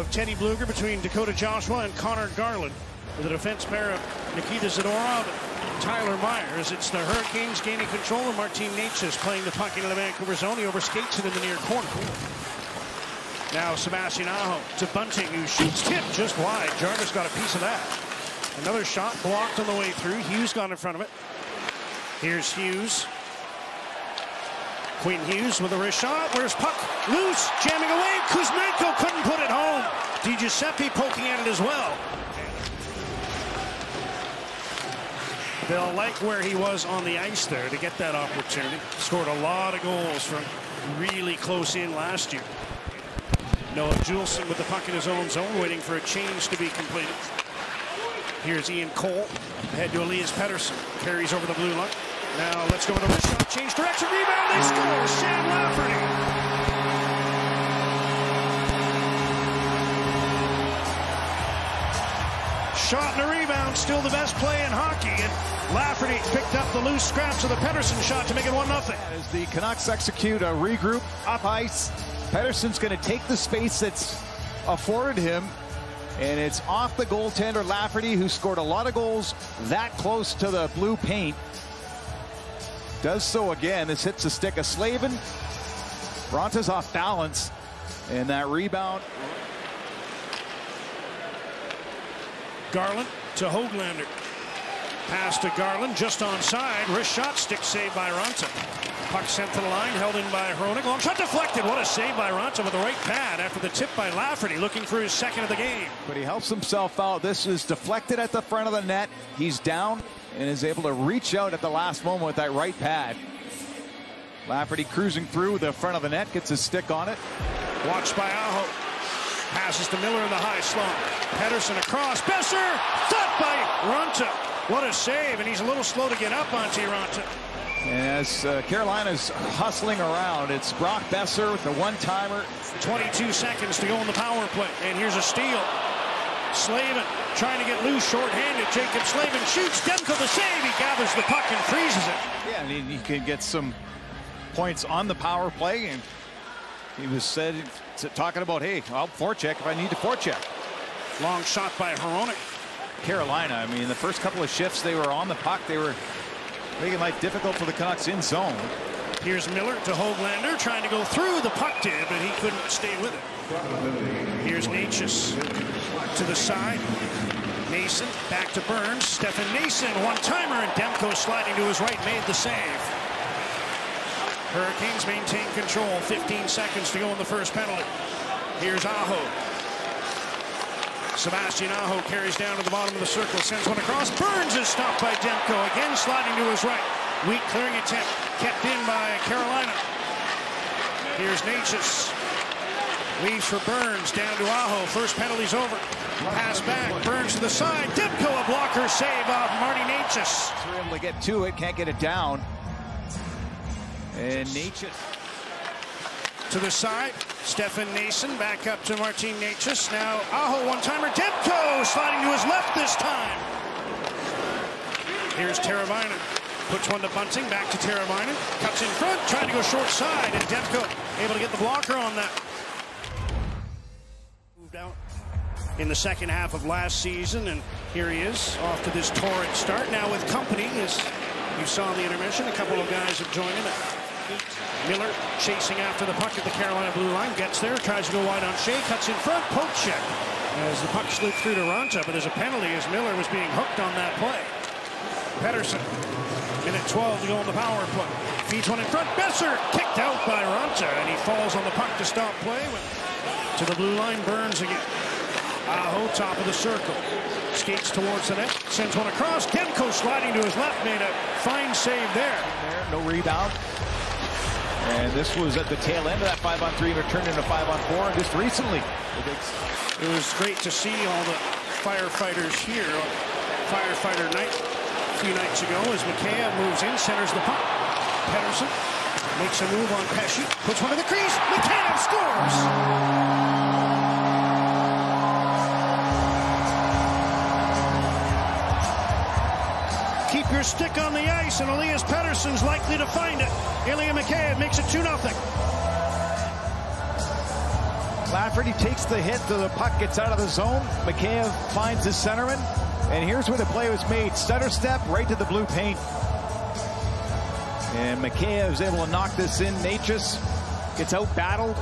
of Teddy Bluger between Dakota Joshua and Connor Garland. With a defense pair of Nikita Zadorov and Tyler Myers. It's the Hurricanes gaining control, and Martin Necas playing the puck into the Vancouver zone. He overskates it in the near corner. Now Sebastian Aho to Bunting, who shoots tip just wide. Jarvis got a piece of that. Another shot blocked on the way through. Hughes got in front of it. Here's Hughes. Quinn Hughes with a wrist shot. Where's puck? Loose, jamming away. Kuzmenko couldn't put it home. Di Giuseppe poking at it as well. They'll like where he was on the ice there to get that opportunity. Scored a lot of goals from really close in last year. Noah Juleson with the puck in his own zone, waiting for a change to be completed. Here's Ian Cole. Ahead to Elias Pettersson. Carries over the blue line. Now let's go with a shot. Change direction. Rebound. They score. Sam Lafferty. Shot and a rebound. Still the best play in hockey. And Lafferty picked up the loose scraps of the Pettersson shot to make it 1-0. As the Canucks execute a regroup up ice, Pettersson's going to take the space that's afforded him. And it's off the goaltender Lafferty, who scored a lot of goals that close to the blue paint. Does so again. This hits the stick of Slavin. Bronta's off balance. And that rebound. Garland to Höglander. Pass to Garland, just onside. Wrist shot, stick save by Raanta. Puck sent to the line, held in by Hronek. Long shot deflected. What a save by Raanta with the right pad after the tip by Lafferty, looking for his second of the game. But he helps himself out. This is deflected at the front of the net. He's down and is able to reach out at the last moment with that right pad. Lafferty cruising through the front of the net, gets his stick on it. Watched by Aho. Passes to Miller in the high slot. Pettersson across. Besser! Thought by Raanta. What a save, and he's a little slow to get up onto Raanta. As Carolina's hustling around, it's Brock Besser with the one-timer. 22 seconds to go in the power play, and here's a steal. Slavin trying to get loose, short-handed. Jacob Slavin shoots. Demko the save. He gathers the puck and freezes it. Yeah, and he can get some points on the power play, and he was talking about, hey, I'll forecheck if I need to forecheck. Long shot by Hronek. Carolina, I mean, the first couple of shifts they were on the puck. They were making life difficult for the Canucks in zone. Here's Miller to Höglander, trying to go through. The puck did, but he couldn't stay with it. Here's Necas to the side. Nason back to Burns. Stefan Nason, one-timer, and Demko sliding to his right, made the save. Hurricanes maintain control. 15 seconds to go in the first penalty. Here's Aho. Sebastian Aho carries down to the bottom of the circle, sends one across. Burns is stopped by Demko, again sliding to his right. Weak clearing attempt, kept in by Carolina. Here's Necas. Leaves for Burns, down to Aho. First penalty's over. Pass back, Burns to the side. Demko, a blocker save off Marty Necas. They're able to get to it, can't get it down. And Necas to the side. Stefan Nason back up to Martin Necas. Now Aho one-timer. Demko sliding to his left this time. Here's Teravainen. Puts one to Bunting. Back to Teravainen. Cuts in front. Trying to go short side. And Demko able to get the blocker on that. Moved out in the second half of last season. And here he is off to this torrid start. Now with company, as you saw in the intermission, a couple of guys have joined him. Miller chasing after the puck at the Carolina blue line. Gets there, tries to go wide on Shea, cuts in front, poke check as the puck slipped through to Raanta, but there's a penalty as Miller was being hooked on that play. Pettersson, minute 12 to go on the power play. Feeds one in front, Besser kicked out by Raanta, and he falls on the puck to stop play. To the blue line, Burns again. Aho, top of the circle. Skates towards the net, sends one across. Demko sliding to his left, made a fine save there. No rebound. And this was at the tail end of that 5-on-3, but turned into 5-on-4 just recently. It was great to see all the firefighters here on firefighter night a few nights ago as Mikheyev moves in, centers the puck. Pettersson makes a move on Pesci, puts one in the crease. Mikheyev scores! Keep your stick on the ice, and Elias Pettersson's likely to find it. Ilya Mikheyev makes it 2-0. Lafferty takes the hit, the puck gets out of the zone. Mikheyev finds his centerman, and here's where the play was made. Stutter step right to the blue paint. And Mikheyev is able to knock this in. Natchez gets out-battled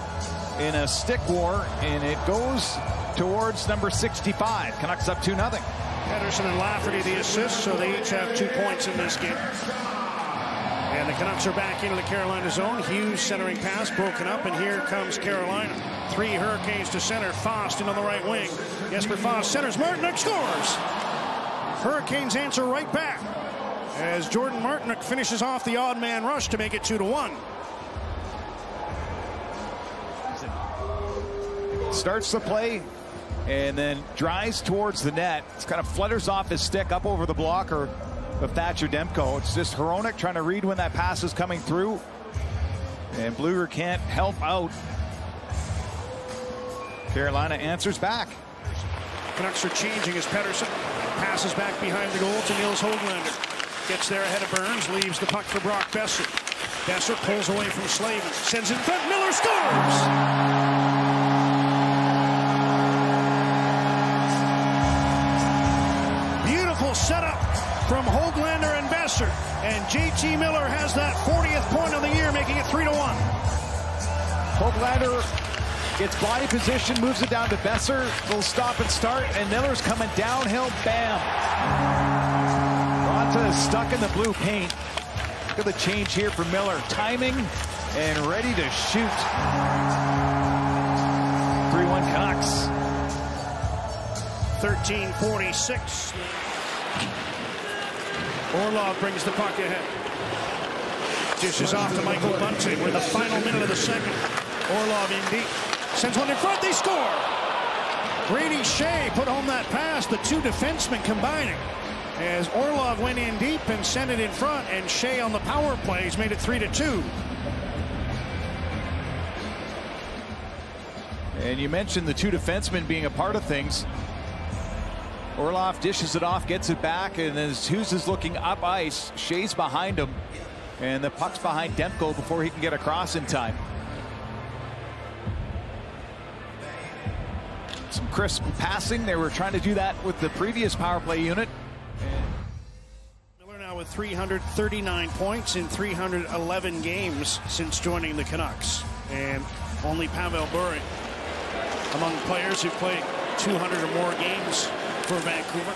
in a stick war, and it goes towards number 65. Canucks up 2-0. Pettersson and Lafferty the assists, so they each have 2 points in this game. And the Canucks are back into the Carolina zone. Hughes centering pass broken up, and here comes Carolina. 3 Hurricanes to center. Fost in on the right wing. Jesper Fost centers. Martinook scores. Hurricanes answer right back as Jordan Martinook finishes off the odd man rush to make it 2-1. Starts the play and then drives towards the net. It's kind of flutters off his stick up over the blocker of Thatcher Demko. It's just Hronek trying to read when that pass is coming through, and Blueger can't help out. Carolina answers back. Canucks are changing as Pettersson passes back behind the goal to Nils Höglander. Gets there ahead of Burns, leaves the puck for Brock Besser. Besser pulls away from Slavin, sends it in front, Miller scores! Setup from Höglander and Besser, and JT Miller has that 40th point of the year, making it 3-1. Höglander gets body position, moves it down to Besser. Little stop and start, and Miller's coming downhill. Bam! Ronta is stuck in the blue paint. Look at the change here for Miller. Timing and ready to shoot. 3-1 Canucks. 13:46. Orlov brings the puck ahead. Dishes off to Michael Bunting with the final minute of the second. Orlov in deep. Sends one in front. They score. Brady Shea put home that pass. The 2 defensemen combining. As Orlov went in deep and sent it in front. And Shea on the power plays made it 3-2. And you mentioned the 2 defensemen being a part of things. Orlov dishes it off, gets it back, and as Hughes is looking up ice, Shea's behind him, and the puck's behind Demko before he can get across in time. Some crisp passing. They were trying to do that with the previous power play unit. Miller now with 339 points in 311 games since joining the Canucks. And only Pavel Bure among players who played 200 or more games for Vancouver.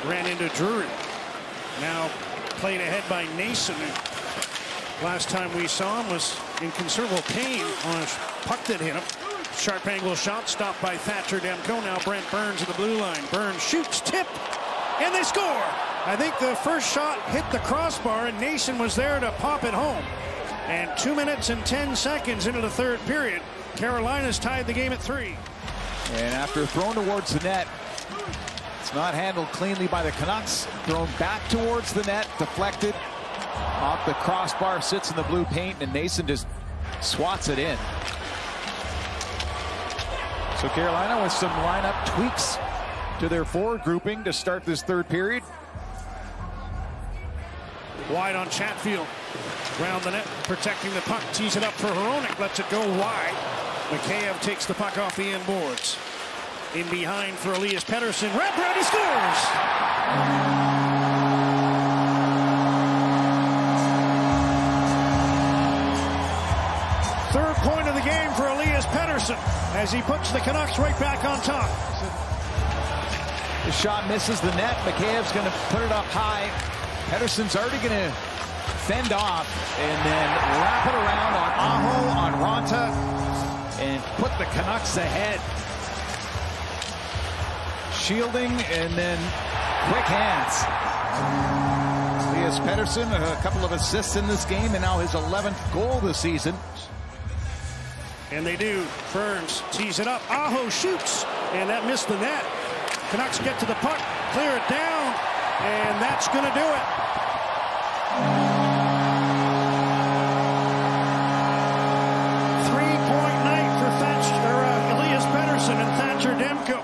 Ran into Drury. Now played ahead by Nason. Last time we saw him was in considerable pain on a puck that hit him. Sharp angle shot stopped by Thatcher Demko. Now Brent Burns at the blue line. Burns shoots, tip, and they score. I think the first shot hit the crossbar, and Nason was there to pop it home. And 2 minutes and 10 seconds into the third period, Carolina's tied the game at 3. And after thrown towards the net, it's not handled cleanly by the Canucks. Thrown back towards the net, deflected off the crossbar, sits in the blue paint, and Nason just swats it in. So Carolina with some lineup tweaks to their forward grouping to start this third period. Wide on Chatfield. Round the net, protecting the puck, tees it up for Hronek, lets it go wide. Mikheyev takes the puck off the end boards. In behind for Elias Pettersson. Wraparound, he scores! Third point of the game for Elias Pettersson as he puts the Canucks right back on top. The shot misses the net. Mikheyev's going to put it up high. Pettersson's already going to fend off and then wrap it around on Aho, on Ronta, and put the Canucks ahead. Shielding and then quick hands. Elias Pettersson, a couple of assists in this game, and now his 11th goal this season. And they do. Burns tees it up. Aho shoots, and that missed the net. Canucks get to the puck, clear it down, and that's going to do it. Three-point night for Elias Pettersson and Thatcher Demko.